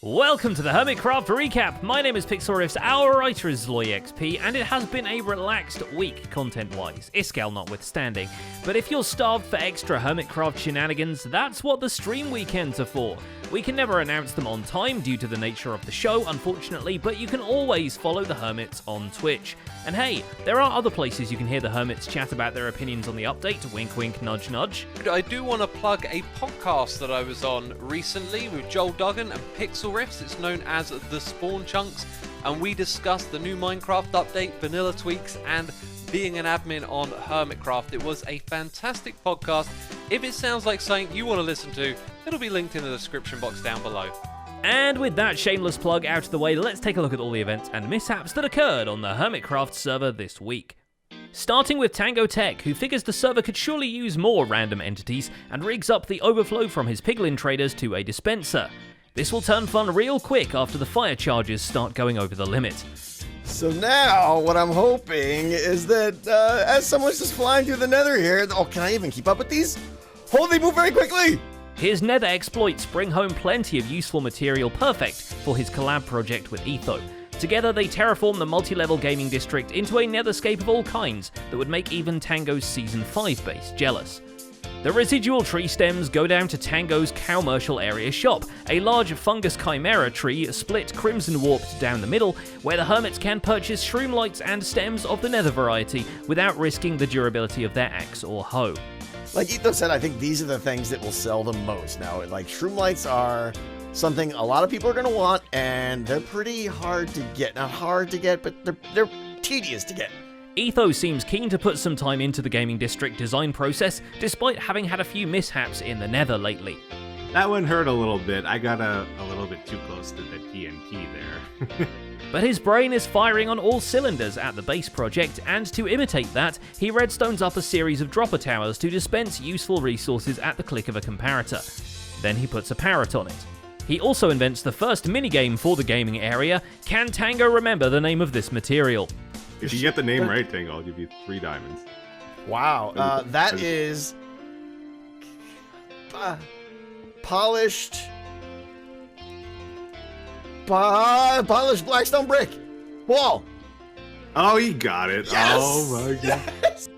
Welcome to the Hermitcraft Recap. My name is Pixlriffs, our writer is LoyXP, and it has been a relaxed week content-wise, Iskall notwithstanding. But if you're starved for extra Hermitcraft shenanigans, that's what the stream weekends are for. We can never announce them on time due to the nature of the show, unfortunately, but you can always follow the Hermits on Twitch. And hey, there are other places you can hear the Hermits chat about their opinions on the update, wink wink nudge nudge. I do want to plug a podcast that I was on recently with Joel Duggan and Pixlriffs. It's known as The Spawn Chunks, and we discussed the new Minecraft update, vanilla tweaks, and being an admin on Hermitcraft. It was a fantastic podcast. If it sounds like something you want to listen to, it'll be linked in the description box down below. And with that shameless plug out of the way, let's take a look at all the events and mishaps that occurred on the Hermitcraft server this week. Starting with Tango Tech, who figures the server could surely use more random entities and rigs up the overflow from his piglin traders to a dispenser. This will turn fun real quick after the fire charges start going over the limit. So now, what I'm hoping is that as someone's just flying through the nether here, oh, can I even keep up with these? Oh, they move very quickly! His nether exploits bring home plenty of useful material perfect for his collab project with Etho. Together they terraform the multi-level gaming district into a netherscape of all kinds that would make even Tango's Season 5 base jealous. The residual tree stems go down to Tango's Commercial Area shop, a large fungus chimera tree split crimson warped down the middle, where the hermits can purchase shroom lights and stems of the nether variety without risking the durability of their axe or hoe. Like Etho said, I think these are the things that will sell the most. Now, like, shroom lights are something a lot of people are going to want, and they're pretty hard to get. Not hard to get, but they're tedious to get. Etho seems keen to put some time into the gaming district design process, despite having had a few mishaps in the nether lately. That one hurt a little bit. I got a little bit too close to the TNT there. But his brain is firing on all cylinders at the base project, and to imitate that, he redstones up a series of dropper towers to dispense useful resources at the click of a comparator. Then he puts a parrot on it. He also invents the first minigame for the gaming area. Can Tango remember the name of this material? If you get the name right, Tango, I'll give you 3 diamonds. Wow, that is polished blackstone brick wall. Oh, he got it. Yes! Oh my god. Yes!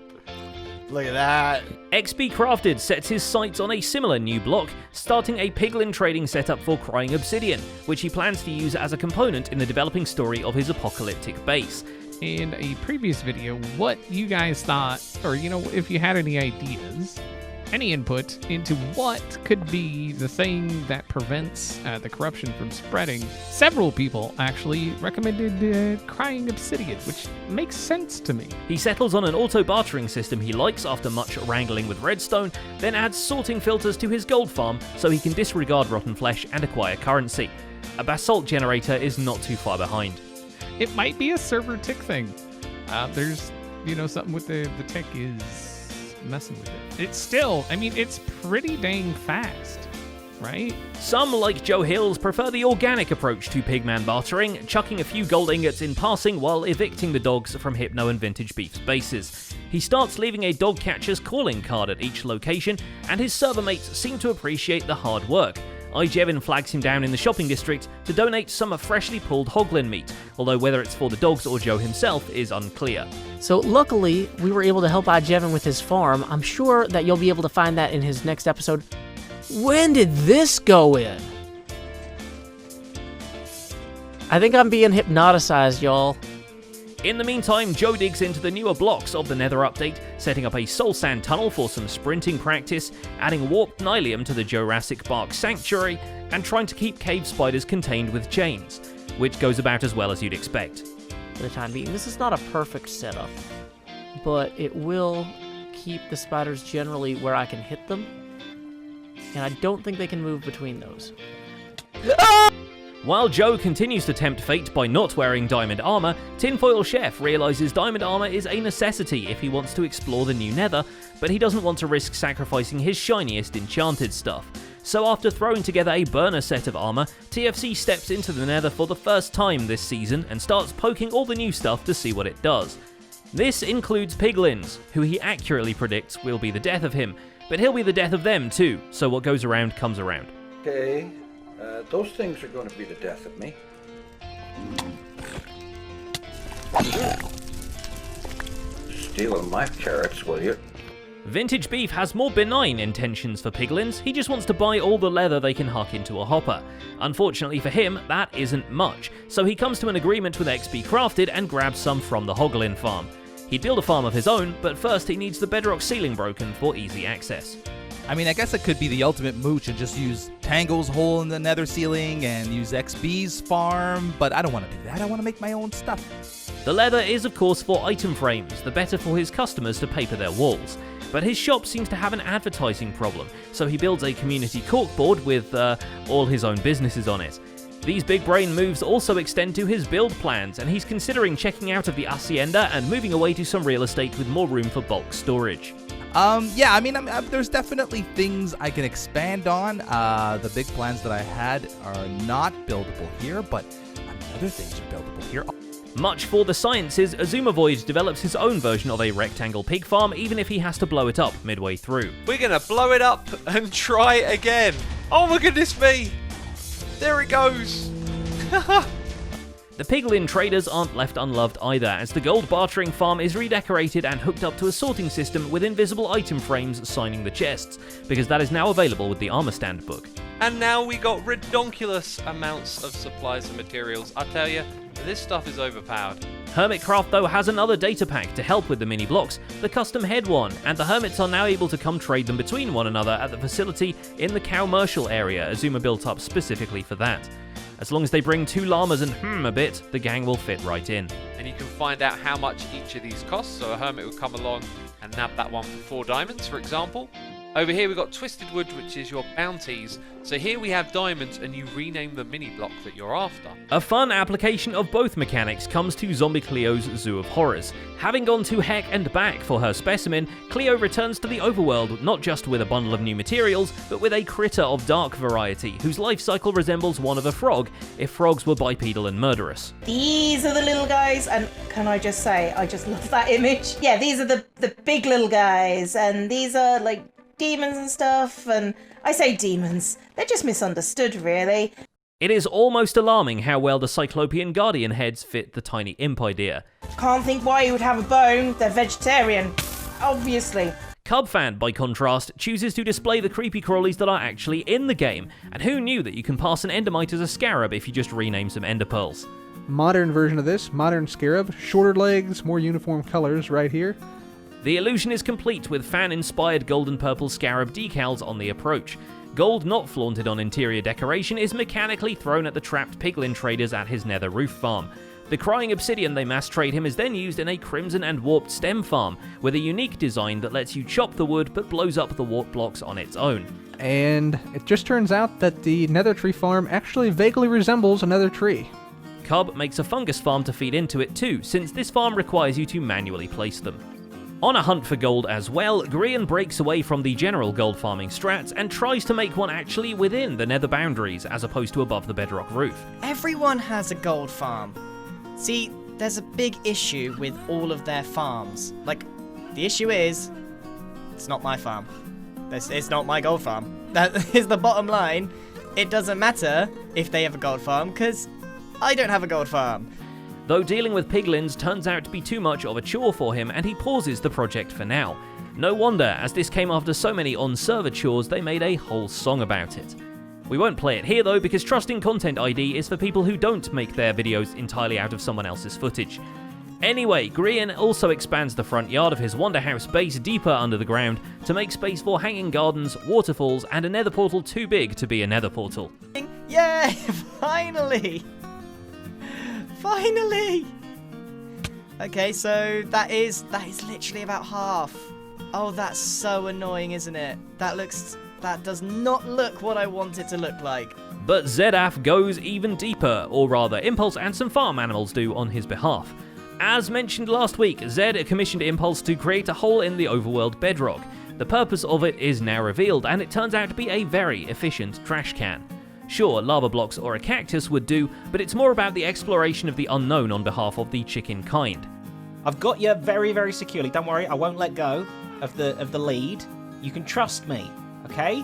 Look at that. xBCrafted sets his sights on a similar new block, starting a piglin trading setup for Crying Obsidian, which he plans to use as a component in the developing story of his apocalyptic base. In a previous video, what you guys thought, or if you had any ideas, any input into what could be the thing that prevents the corruption from spreading. Several people actually recommended Crying Obsidian, which makes sense to me. He settles on an auto-bartering system he likes after much wrangling with redstone, then adds sorting filters to his gold farm so he can disregard rotten flesh and acquire currency. A basalt generator is not too far behind. It might be a server tick thing. There's, something with the tick is messing with it. It's still, it's pretty dang fast, right? Some, like Joe Hills, prefer the organic approach to pigman bartering, chucking a few gold ingots in passing while evicting the dogs from Hypno and VintageBeef's bases. He starts leaving a dog catcher's calling card at each location, and his server mates seem to appreciate the hard work. Jevin flags him down in the shopping district to donate some freshly pulled hoglin meat, although whether it's for the dogs or Joe himself is unclear. So luckily, we were able to help out Jevin with his farm. I'm sure that you'll be able to find that in his next episode. When did this go in? I think I'm being hypnotized, y'all. In the meantime, Joe digs into the newer blocks of the Nether update, setting up a soul sand tunnel for some sprinting practice, adding warped nylium to the Jurassic Bark Sanctuary, and trying to keep cave spiders contained with chains, which goes about as well as you'd expect. For the time being, this is not a perfect setup, but it will keep the spiders generally where I can hit them, and I don't think they can move between those. While Joe continues to tempt fate by not wearing diamond armor, TinfoilChef realizes diamond armor is a necessity if he wants to explore the new nether, but he doesn't want to risk sacrificing his shiniest enchanted stuff. So after throwing together a burner set of armor, TFC steps into the nether for the first time this season and starts poking all the new stuff to see what it does. This includes piglins, who he accurately predicts will be the death of him, but he'll be the death of them too, so what goes around comes around. Okay. Those things are going to be the death of me. Stealing my carrots, will you? VintageBeef has more benign intentions for piglins. He just wants to buy all the leather they can huck into a hopper. Unfortunately for him, that isn't much, so he comes to an agreement with xBCrafted and grabs some from the Hoglin farm. He'd build a farm of his own, but first he needs the bedrock ceiling broken for easy access. I mean, I guess it could be the ultimate mooch and just use Tango's hole in the nether ceiling and use XB's farm, but I don't want to do that. I want to make my own stuff. The leather is of course for item frames, the better for his customers to paper their walls. But his shop seems to have an advertising problem, so he builds a community corkboard with all his own businesses on it. These big brain moves also extend to his build plans, and he's considering checking out of the hacienda and moving away to some real estate with more room for bulk storage. Yeah, I mean, there's definitely things I can expand on. The big plans that I had are not buildable here, but other things are buildable here. Much for the sciences, Xisuma develops his own version of a rectangle pig farm, even if he has to blow it up midway through. We're gonna blow it up and try again. Oh my goodness me! There it goes! The piglin traders aren't left unloved either, as the gold bartering farm is redecorated and hooked up to a sorting system with invisible item frames signing the chests, because that is now available with the armor stand book. And now we got redonkulous amounts of supplies and materials. I tell you, this stuff is overpowered. Hermitcraft though has another data pack to help with the mini blocks, the custom head one, and the hermits are now able to come trade them between one another at the facility in the commercial area Xisuma built up specifically for that. As long as they bring 2 llamas and a bit, the gang will fit right in. And you can find out how much each of these costs, so a hermit will come along and nab that one for 4 diamonds, for example. Over here we've got Twisted Wood, which is your bounties. So here we have diamonds, and you rename the mini block that you're after. A fun application of both mechanics comes to Zombie Cleo's Zoo of Horrors. Having gone to heck and back for her specimen, Cleo returns to the overworld not just with a bundle of new materials, but with a critter of dark variety, whose life cycle resembles one of a frog, if frogs were bipedal and murderous. These are the little guys, and can I just say, I just love that image. Yeah, these are the big little guys, and these are like demons and stuff, and I say demons, they're just misunderstood really. It is almost alarming how well the Cyclopean Guardian heads fit the tiny imp idea. Can't think why you would have a bone, they're vegetarian, obviously. Cubfan, by contrast, chooses to display the creepy crawlies that are actually in the game, and who knew that you can pass an endermite as a scarab if you just rename some ender pearls. Modern version of this, modern scarab, shorter legs, more uniform colors right here. The illusion is complete with fan-inspired golden purple scarab decals on the approach. Gold not flaunted on interior decoration is mechanically thrown at the trapped piglin traders at his nether roof farm. The crying obsidian they mass trade him is then used in a crimson and warped stem farm, with a unique design that lets you chop the wood but blows up the warp blocks on its own. And it just turns out that the nether tree farm actually vaguely resembles a nether tree. Cub makes a fungus farm to feed into it too, since this farm requires you to manually place them. On a hunt for gold as well, Grian breaks away from the general gold farming strats and tries to make one actually within the nether boundaries as opposed to above the bedrock roof. Everyone has a gold farm. See, there's a big issue with all of their farms. Like, the issue is, it's not my farm. It's not my gold farm. That is the bottom line. It doesn't matter if they have a gold farm, because I don't have a gold farm. Though dealing with piglins turns out to be too much of a chore for him, and he pauses the project for now. No wonder, as this came after so many on-server chores, they made a whole song about it. We won't play it here though, because trusting Content ID is for people who don't make their videos entirely out of someone else's footage. Anyway, Grian also expands the front yard of his Wonder House base deeper under the ground to make space for hanging gardens, waterfalls, and a nether portal too big to be a nether portal. Yay! Finally! Finally! Okay, so that is literally about half. Oh, that's so annoying, isn't it? That does not look what I want it to look like. But Zedaph goes even deeper, or rather Impulse and some farm animals do on his behalf. As mentioned last week, Zed commissioned Impulse to create a hole in the overworld bedrock. The purpose of it is now revealed, and it turns out to be a very efficient trash can. Sure, lava blocks or a cactus would do, but it's more about the exploration of the unknown on behalf of the chicken kind. I've got you very, very securely. Don't worry, I won't let go of the lead. You can trust me, okay?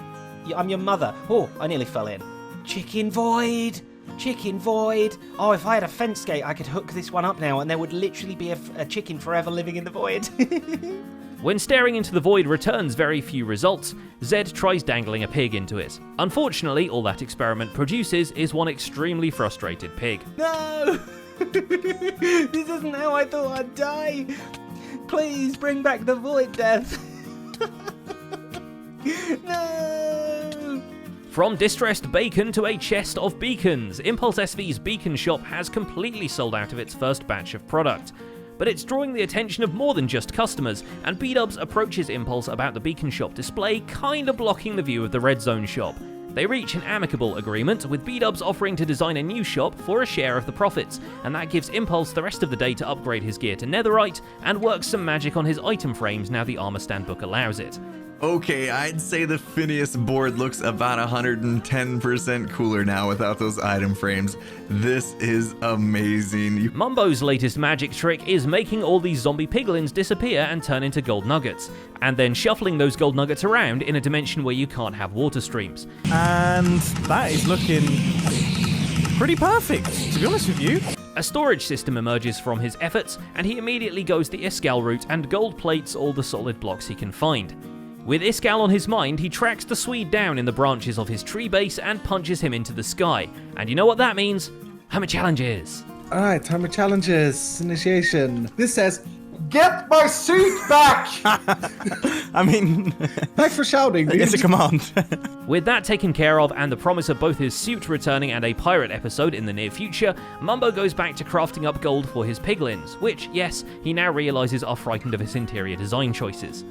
I'm your mother. Oh, I nearly fell in. Chicken void! Chicken void! Oh, if I had a fence gate, I could hook this one up now, and there would literally be a chicken forever living in the void. When staring into the void returns very few results, Zed tries dangling a pig into it. Unfortunately, all that experiment produces is one extremely frustrated pig. No! This isn't how I thought I'd die! Please bring back the void death! No! From distressed bacon to a chest of beacons, Impulse SV's beacon shop has completely sold out of its first batch of product. But it's drawing the attention of more than just customers, and B-Dubs approaches Impulse about the beacon shop display kinda blocking the view of the Red Zone shop. They reach an amicable agreement, with B-Dubs offering to design a new shop for a share of the profits, and that gives Impulse the rest of the day to upgrade his gear to netherite and work some magic on his item frames now the armor stand book allows it. Okay, I'd say the Phineas board looks about 110% cooler now without those item frames. This is amazing. Mumbo's latest magic trick is making all these zombie piglins disappear and turn into gold nuggets, and then shuffling those gold nuggets around in a dimension where you can't have water streams. And that is looking pretty perfect, to be honest with you. A storage system emerges from his efforts, and he immediately goes the Iskall route and gold plates all the solid blocks he can find. With Iskall on his mind, he tracks the Swede down in the branches of his tree base and punches him into the sky. And you know what that means? Hermit challenges. Alright, Hermit challenges. Initiation. This says, get my suit back! I mean... Thanks for shouting, dude. It's a command. With that taken care of and the promise of both his suit returning and a pirate episode in the near future, Mumbo goes back to crafting up gold for his piglins, which, yes, he now realizes are frightened of his interior design choices.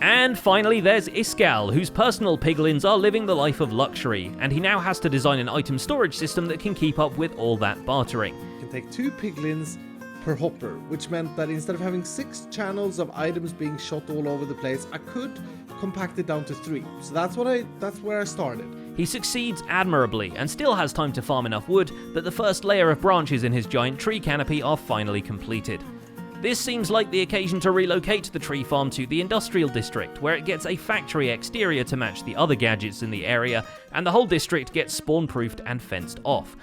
And finally, there's Iskall, whose personal piglins are living the life of luxury, and he now has to design an item storage system that can keep up with all that bartering. You can take 2 piglins per hopper, which meant that instead of having 6 channels of items being shot all over the place, I could compact it down to 3. So that's where I started. He succeeds admirably, and still has time to farm enough wood that the first layer of branches in his giant tree canopy are finally completed. This seems like the occasion to relocate the tree farm to the industrial district, where it gets a factory exterior to match the other gadgets in the area, and the whole district gets spawn-proofed and fenced off.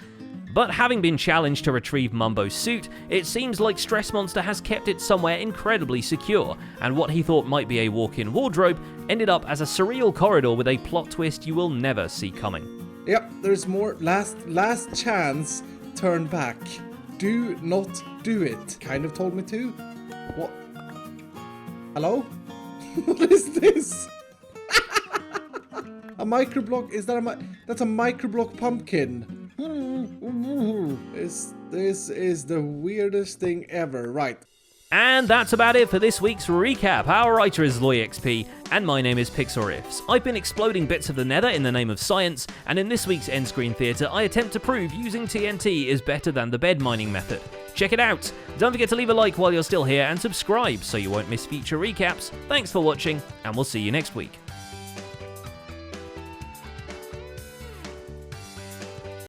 But having been challenged to retrieve Mumbo's suit, it seems like Stress Monster has kept it somewhere incredibly secure, and what he thought might be a walk-in wardrobe ended up as a surreal corridor with a plot twist you will never see coming. Yep, there's more. Last chance, turn back. Do not do it. Kind of told me to. What? Hello? What is this? A microblock? Is that that's a microblock pumpkin. This is the weirdest thing ever. Right. And that's about it for this week's recap. Our writer is LoyXP, and my name is Pixlriffs. I've been exploding bits of the nether in the name of science, and in this week's End Screen Theatre, I attempt to prove using TNT is better than the bed mining method. Check it out! Don't forget to leave a like while you're still here, and subscribe so you won't miss future recaps. Thanks for watching, and we'll see you next week.